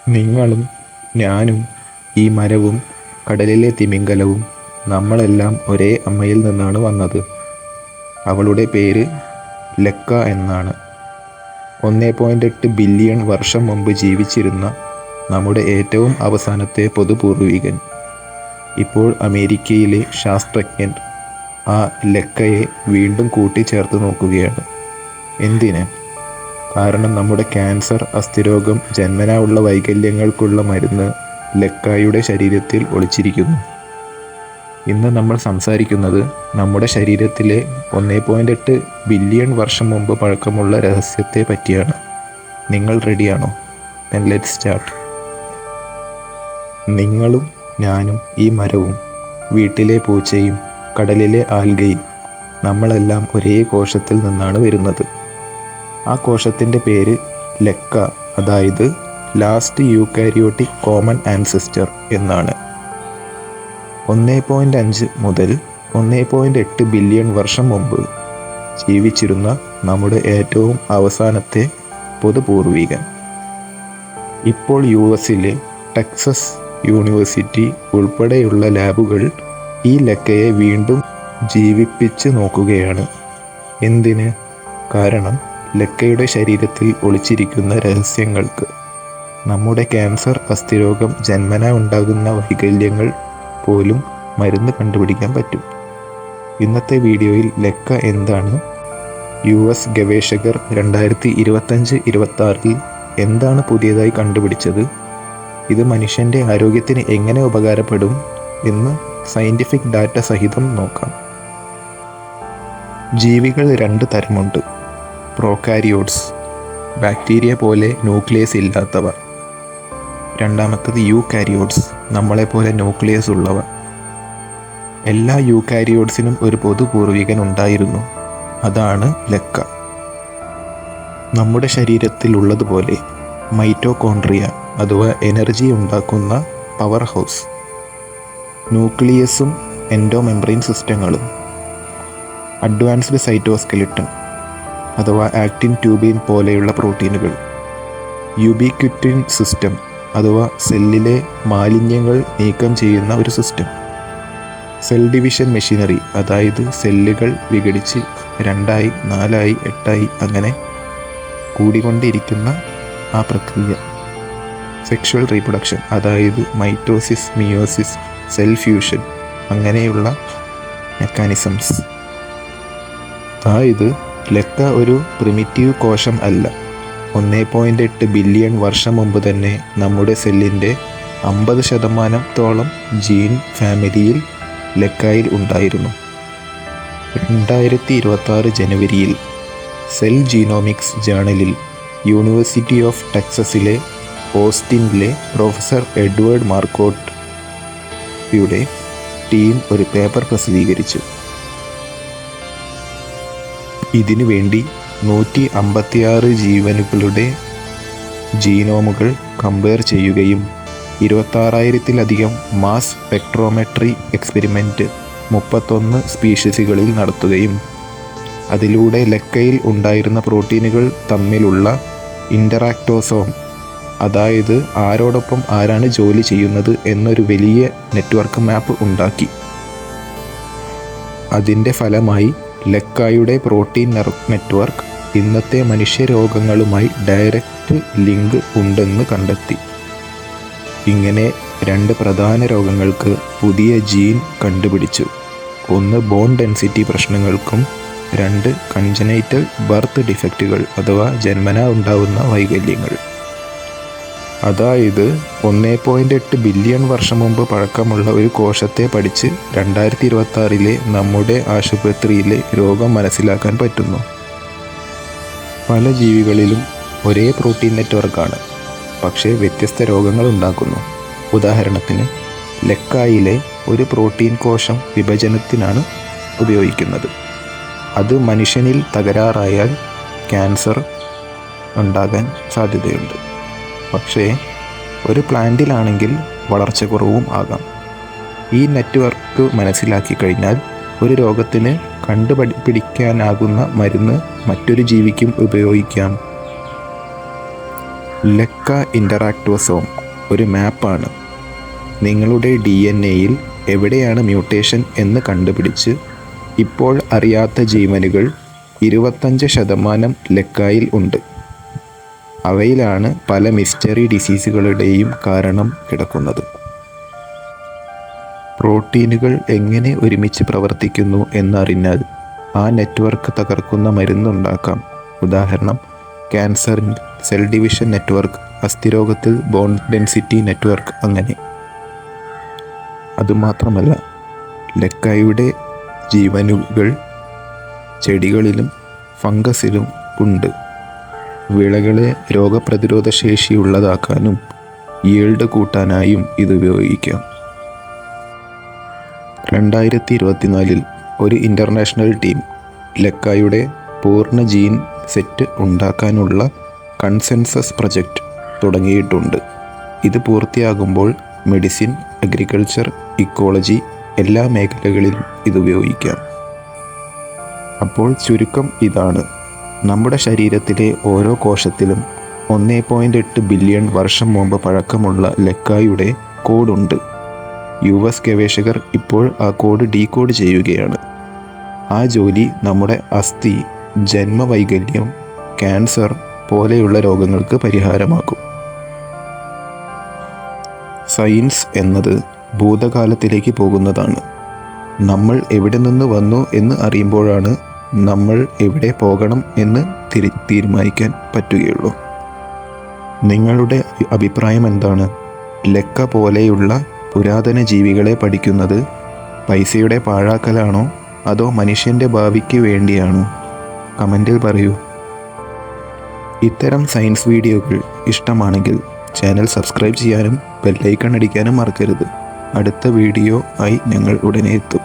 നിങ്ങളും ഞാനും ഈ മരവും കടലിലെ തിമിംഗലവും നമ്മളെല്ലാം ഒരേ അമ്മയിൽ നിന്നാണ് വന്നത്. അവളുടെ പേര് ലെക്ക എന്നാണ്. 1.8 ബില്യൺ വർഷം മുമ്പ് ജീവിച്ചിരുന്ന നമ്മുടെ ഏറ്റവും അവസാനത്തെ പൊതുപൂർവികൻ. ഇപ്പോൾ അമേരിക്കയിലെ ശാസ്ത്രജ്ഞർ ആ ലെക്കയെ വീണ്ടും കൂട്ടിച്ചേർത്ത് നോക്കുകയാണ്. എന്തിന്? കാരണം നമ്മുടെ ക്യാൻസർ, അസ്ഥിരോഗം, ജന്മനാ ഉള്ള വൈകല്യങ്ങൾക്കുള്ള മരുന്ന് ലെക്കായുടെ ശരീരത്തിൽ ഒളിച്ചിരിക്കുന്നു. ഇന്ന് നമ്മൾ സംസാരിക്കുന്നത് നമ്മുടെ ശരീരത്തിലെ 1.8 ബില്യൺ വർഷം മുമ്പ് പഴക്കമുള്ള രഹസ്യത്തെ പറ്റിയാണ്. നിങ്ങൾ റെഡിയാണോ? Then let's start. നിങ്ങളും ഞാനും ഈ മരവും വീട്ടിലെ പൂച്ചയും കടലിലെ ആൽഗയും നമ്മളെല്ലാം ഒരേ കോശത്തിൽ നിന്നാണ് വരുന്നത്. ആ കോശത്തിൻ്റെ പേര് ലെക്ക, അതായത് ലാസ്റ്റ് യൂക്കാരിയോട്ടിക് കോമൺ ആൻസെസ്റ്റർ എന്നാണ്. 1.5 മുതൽ 1.8 ബില്യൺ വർഷം മുമ്പ് ജീവിച്ചിരുന്ന നമ്മുടെ ഏറ്റവും അവസാനത്തെ പൊതുപൂർവികൻ. ഇപ്പോൾ US-ലെ ടെക്സസ് യൂണിവേഴ്സിറ്റി ഉൾപ്പെടെയുള്ള ലാബുകൾ ഈ ലെക്കയെ വീണ്ടും ജീവിപ്പിച്ച് നോക്കുകയാണ്. എന്തിന്? കാരണം ലെക്കയുടെ ശരീരത്തിൽ ഒളിച്ചിരിക്കുന്ന രഹസ്യങ്ങൾക്ക്. നമ്മുടെ ക്യാൻസർ, അസ്ഥിരോഗം, ജന്മനാ ഉണ്ടാകുന്ന വൈകല്യങ്ങൾ പോലും മരുന്ന് കണ്ടുപിടിക്കാൻ പറ്റും. ഇന്നത്തെ വീഡിയോയിൽ ലെക്ക എന്താണ്, US ഗവേഷകർ 2025-26 എന്താണ് പുതിയതായി കണ്ടുപിടിച്ചത്, ഇത് മനുഷ്യൻ്റെ ആരോഗ്യത്തിന് എങ്ങനെ ഉപകാരപ്പെടും എന്ന് സയൻറ്റിഫിക് ഡാറ്റ സഹിതം നോക്കാം. ജീവികൾ 2 തരമുണ്ട്. പ്രോകാരിയോട്സ്, ബാക്ടീരിയ പോലെ ന്യൂക്ലിയസ് ഇല്ലാത്തവ. രണ്ടാമത്തത് യൂകാരിയോട്സ്, നമ്മളെപ്പോലെ ന്യൂക്ലിയസ് ഉള്ളവ. എല്ലാ യൂകാരിയോട്സിനും ഒരു പൊതുപൂർവികൻ ഉണ്ടായിരുന്നു. അതാണ് ലെക്ക. നമ്മുടെ ശരീരത്തിലുള്ളതുപോലെ മൈറ്റോകോൺട്രിയ അഥവാ എനർജി ഉണ്ടാക്കുന്ന പവർ ഹൗസ്, ന്യൂക്ലിയസും എൻഡോമെംബ്രെയിൻ സിസ്റ്റങ്ങളും, അഡ്വാൻസ്ഡ് സൈറ്റോസ്കെലിട്ടൺ അഥവാ ആക്റ്റിൻ ട്യൂബിൻ പോലെയുള്ള പ്രോട്ടീനുകൾ, യുബിക്വിറ്റിൻ സിസ്റ്റം അഥവാ സെല്ലിലെ മാലിന്യങ്ങൾ നീക്കം ചെയ്യുന്ന ഒരു സിസ്റ്റം, സെൽ ഡിവിഷൻ മെഷീനറി അതായത് സെല്ലുകൾ വിഘടിച്ച് 2ആയി 4ആയി 8ആയി അങ്ങനെ കൂടിക്കൊണ്ടിരിക്കുന്ന ആ പ്രക്രിയ, സെക്ഷുവൽ റീപ്രൊഡക്ഷൻ അതായത് മൈറ്റോസിസ്, മിയോസിസ്, സെൽ ഫ്യൂഷൻ അങ്ങനെയുള്ള മെക്കാനിസംസ്. അതായത് ലെക്ക ഒരു പ്രിമിറ്റീവ് കോശം അല്ല. 1.8 ബില്യൺ വർഷം മുമ്പ് തന്നെ നമ്മുടെ സെല്ലിൻ്റെ 50% ജീൻ ഫാമിലിയിൽ ലെക്കായിൽ ഉണ്ടായിരുന്നു. 2026 ജനുവരിയിൽ സെൽ ജീനോമിക്സ് ജേണലിൽ യൂണിവേഴ്സിറ്റി ഓഫ് ടെക്സസിലെ ഓസ്റ്റിനിലെ പ്രൊഫസർ എഡ്വേർഡ് മാർക്കോട്ടിയുടെ ടീം ഒരു പേപ്പർ പ്രസിദ്ധീകരിച്ചു. ഇതിനു വേണ്ടി 156 ജീവനുകളുടെ ജീനോമുകൾ കമ്പയർ ചെയ്യുകയും 26,000-ലധികം മാസ് സ്പെക്ട്രോമെട്രി എക്സ്പെരിമെൻറ്റ് 31 സ്പീഷീസുകളിൽ നടത്തുകയും അതിലൂടെ ലെക്കയിൽ ഉണ്ടായിരുന്ന പ്രോട്ടീനുകൾ തമ്മിലുള്ള ഇൻ്ററാക്ടോസോം, അതായത് ആരോടൊപ്പം ആരാണ് ജോലി ചെയ്യുന്നത് എന്നൊരു വലിയ നെറ്റ്വർക്ക് മാപ്പ് ഉണ്ടാക്കി. അതിൻ്റെ ഫലമായി ലെക്കായുടെ പ്രോട്ടീൻ നെറ്റ്വർക്ക് ഇന്നത്തെ മനുഷ്യരോഗങ്ങളുമായി ഡയറക്റ്റ് ലിങ്ക് ഉണ്ടെന്ന് കണ്ടെത്തി. ഇങ്ങനെ 2 പ്രധാന രോഗങ്ങൾക്ക് പുതിയ ജീൻ കണ്ടുപിടിച്ചു. ഒന്ന് ബോൺ ഡെൻസിറ്റി പ്രശ്നങ്ങൾക്കും 2 കൺജനൈറ്റൽ ബർത്ത് ഡിഫക്റ്റുകൾ അഥവാ ജന്മനാ ഉണ്ടാവുന്ന വൈകല്യങ്ങൾ. അതായത് 1.8 ബില്യൺ വർഷം മുമ്പ് പഴക്കമുള്ള ഒരു കോശത്തെ പഠിച്ച് 2026 നമ്മുടെ ആശുപത്രിയിലെ രോഗം മനസ്സിലാക്കാൻ പറ്റുന്നു. പല ജീവികളിലും ഒരേ പ്രോട്ടീൻ നെറ്റ്വർക്കാണ്, പക്ഷേ വ്യത്യസ്ത രോഗങ്ങൾ ഉണ്ടാക്കുന്നു. ഉദാഹരണത്തിന് ലെക്കായിലെ ഒരു പ്രോട്ടീൻ കോശം വിഭജനത്തിനാണ് ഉപയോഗിക്കുന്നത്. അത് മനുഷ്യനിൽ തകരാറായാൽ ക്യാൻസർ ഉണ്ടാകാൻ സാധ്യതയുണ്ട്. പക്ഷേ ഒരു പ്ലാന്റിലാണെങ്കിൽ വളർച്ചക്കുറവും ആകാം. ഈ നെറ്റ്വർക്ക് മനസ്സിലാക്കി കഴിഞ്ഞാൽ ഒരു രോഗത്തിന് കണ്ടുപിടിക്കാനാകുന്ന മരുന്ന് മറ്റൊരു ജീവിക്കും ഉപയോഗിക്കാം. ലെക്ക ഇൻ്ററാക്ടോസോം ഒരു മാപ്പാണ്. നിങ്ങളുടെ DNA-യിൽ എവിടെയാണ് മ്യൂട്ടേഷൻ എന്ന് കണ്ടുപിടിച്ച് ഇപ്പോൾ അറിയാത്ത ജീവനുകൾ 25% ലെക്കായിൽ ഉണ്ട്. അവയിലാണ് പല മിസ്റ്ററി ഡിസീസുകളുടെയും കാരണം കിടക്കുന്നത്. പ്രോട്ടീനുകൾ എങ്ങനെ ഒരുമിച്ച് പ്രവർത്തിക്കുന്നു എന്നറിഞ്ഞാൽ ആ നെറ്റ്വർക്ക് തകർക്കുന്ന മരുന്നുണ്ടാക്കാം. ഉദാഹരണം, ക്യാൻസറിൽ സെൽ ഡിവിഷൻ നെറ്റ്വർക്ക്, അസ്ഥിരോഗത്തിൽ ബോൺ ഡെൻസിറ്റി നെറ്റ്വർക്ക്. അങ്ങനെ അതുമാത്രമല്ല, ലെക്കായുടെ ജീവനുകൾ ചെടികളിലും ഫംഗസിലും ഉണ്ട്. വിളകളെ രോഗപ്രതിരോധ ശേഷിയുള്ളതാക്കാനും ഈൽഡ് കൂട്ടാനായും ഇത് ഉപയോഗിക്കാം. 2024 ഒരു ഇൻ്റർനാഷണൽ ടീം ലെക്കായുടെ പൂർണ്ണ ജീൻ സെറ്റ് ഉണ്ടാക്കാനുള്ള കൺസെൻസസ് പ്രൊജക്റ്റ് തുടങ്ങിയിട്ടുണ്ട്. ഇത് പൂർത്തിയാകുമ്പോൾ മെഡിസിൻ, അഗ്രികൾച്ചർ, ഇക്കോളജി എല്ലാ മേഖലകളിലും ഇത് ഉപയോഗിക്കാം. അപ്പോൾ ചുരുക്കം ഇതാണ്: നമ്മുടെ ശരീരത്തിലെ ഓരോ കോശത്തിലും 1.8 ബില്യൺ വർഷം മുമ്പ് പഴക്കമുള്ള ലെക്കായുടെ കോഡുണ്ട്. US ഗവേഷകർ ഇപ്പോൾ ആ കോഡ് ഡീകോഡ് ചെയ്യുകയാണ്. ആ ജോലി നമ്മുടെ അസ്ഥി, ജന്മവൈകല്യം, ക്യാൻസർ പോലെയുള്ള രോഗങ്ങൾക്ക് പരിഹാരമാക്കും. സയൻസ് എന്നത് ഭൂതകാലത്തിലേക്ക് പോകുന്നതാണ്. നമ്മൾ എവിടെ നിന്ന് വന്നു എന്ന് അറിയുമ്പോഴാണ് നമ്മൾ എവിടെ പോകണം എന്ന് തീരുമാനിക്കാൻ പറ്റുകയുള്ളൂ. നിങ്ങളുടെ അഭിപ്രായം എന്താണ്? ലെക്ക പോലെയുള്ള പുരാതന ജീവികളെ പഠിക്കുന്നത് പൈസയുടെ പാഴാക്കലാണോ അതോ മനുഷ്യൻ്റെ ഭാവിക്ക് വേണ്ടിയാണോ? കമൻറ്റിൽ പറയൂ. ഇത്തരം സയൻസ് വീഡിയോകൾ ഇഷ്ടമാണെങ്കിൽ ചാനൽ സബ്സ്ക്രൈബ് ചെയ്യാനും ബെല്ലൈക്കൺ അടിക്കാനും മറക്കരുത്. അടുത്ത വീഡിയോ ആയി ഞങ്ങൾ ഉടനെ എത്തും.